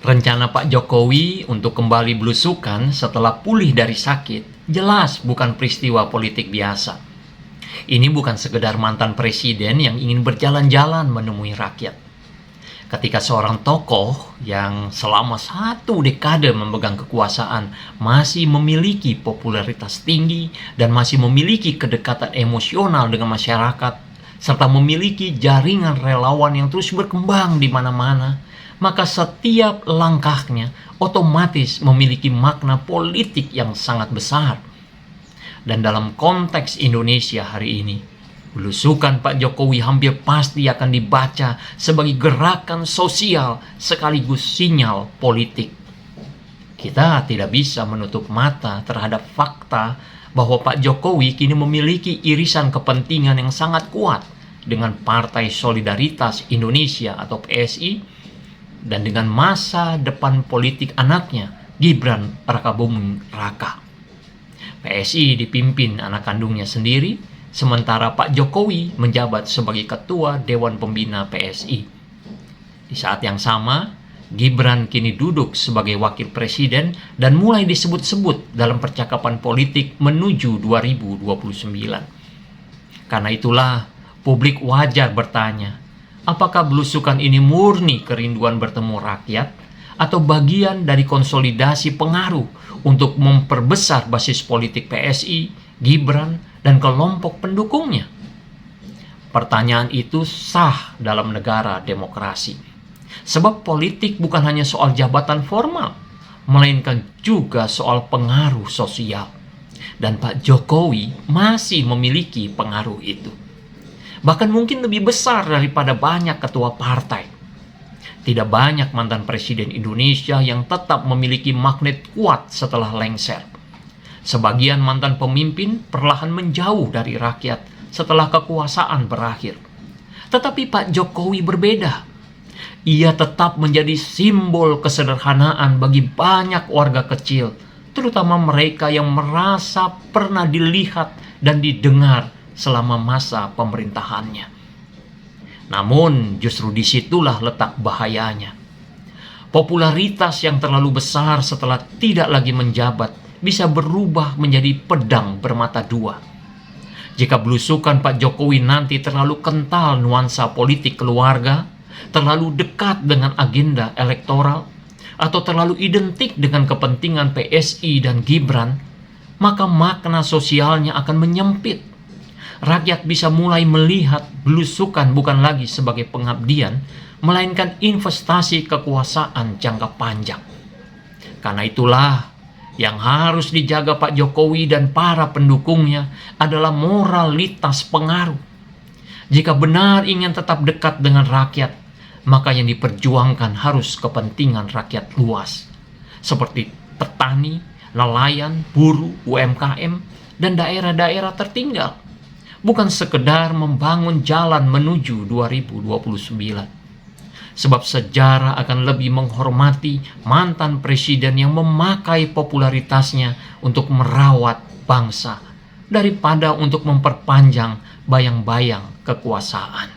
Rencana Pak Jokowi untuk kembali belusukan setelah pulih dari sakit jelas bukan peristiwa politik biasa. Ini bukan sekedar mantan presiden yang ingin berjalan-jalan menemui rakyat. Ketika seorang tokoh yang selama 1 dekade memegang kekuasaan masih memiliki popularitas tinggi dan masih memiliki kedekatan emosional dengan masyarakat, serta memiliki jaringan relawan yang terus berkembang di mana-mana, maka setiap langkahnya otomatis memiliki makna politik yang sangat besar. Dan dalam konteks Indonesia hari ini, belusukan Pak Jokowi hampir pasti akan dibaca sebagai gerakan sosial sekaligus sinyal politik. Kita tidak bisa menutup mata terhadap fakta bahwa Pak Jokowi kini memiliki irisan kepentingan yang sangat kuat dengan Partai Solidaritas Indonesia atau PSI dan dengan masa depan politik anaknya, Gibran Rakabuming Raka. PSI dipimpin anak kandungnya sendiri, sementara Pak Jokowi menjabat sebagai Ketua Dewan Pembina PSI. Di saat yang sama, Gibran kini duduk sebagai Wakil Presiden dan mulai disebut-sebut dalam percakapan politik menuju 2029. Karena itulah, publik wajar bertanya, apakah belusukan ini murni kerinduan bertemu rakyat atau bagian dari konsolidasi pengaruh untuk memperbesar basis politik PSI, Gibran, dan kelompok pendukungnya? Pertanyaan itu sah dalam negara demokrasi. Sebab politik bukan hanya soal jabatan formal, melainkan juga soal pengaruh sosial. Dan Pak Jokowi masih memiliki pengaruh itu. Bahkan mungkin lebih besar daripada banyak ketua partai. Tidak banyak mantan presiden Indonesia yang tetap memiliki magnet kuat setelah lengser. Sebagian mantan pemimpin perlahan menjauh dari rakyat setelah kekuasaan berakhir. Tetapi Pak Jokowi berbeda. Ia tetap menjadi simbol kesederhanaan bagi banyak warga kecil, terutama mereka yang merasa pernah dilihat dan didengar selama masa pemerintahannya. Namun justru disitulah letak bahayanya. Popularitas yang terlalu besar setelah tidak lagi menjabat bisa berubah menjadi pedang bermata dua. Jika belusukan Pak Jokowi nanti terlalu kental nuansa politik keluarga, terlalu dekat dengan agenda elektoral, atau terlalu identik dengan kepentingan PSI dan Gibran, maka makna sosialnya akan menyempit. Rakyat bisa mulai melihat belusukan bukan lagi sebagai pengabdian, melainkan investasi kekuasaan jangka panjang. Karena itulah, yang harus dijaga Pak Jokowi dan para pendukungnya adalah moralitas pengaruh. Jika benar ingin tetap dekat dengan rakyat, maka yang diperjuangkan harus kepentingan rakyat luas, seperti petani, nelayan, buruh, UMKM, dan daerah-daerah tertinggal. Bukan sekedar membangun jalan menuju 2029. Sebab sejarah akan lebih menghormati mantan presiden yang memakai popularitasnya untuk merawat bangsa daripada untuk memperpanjang bayang-bayang kekuasaan.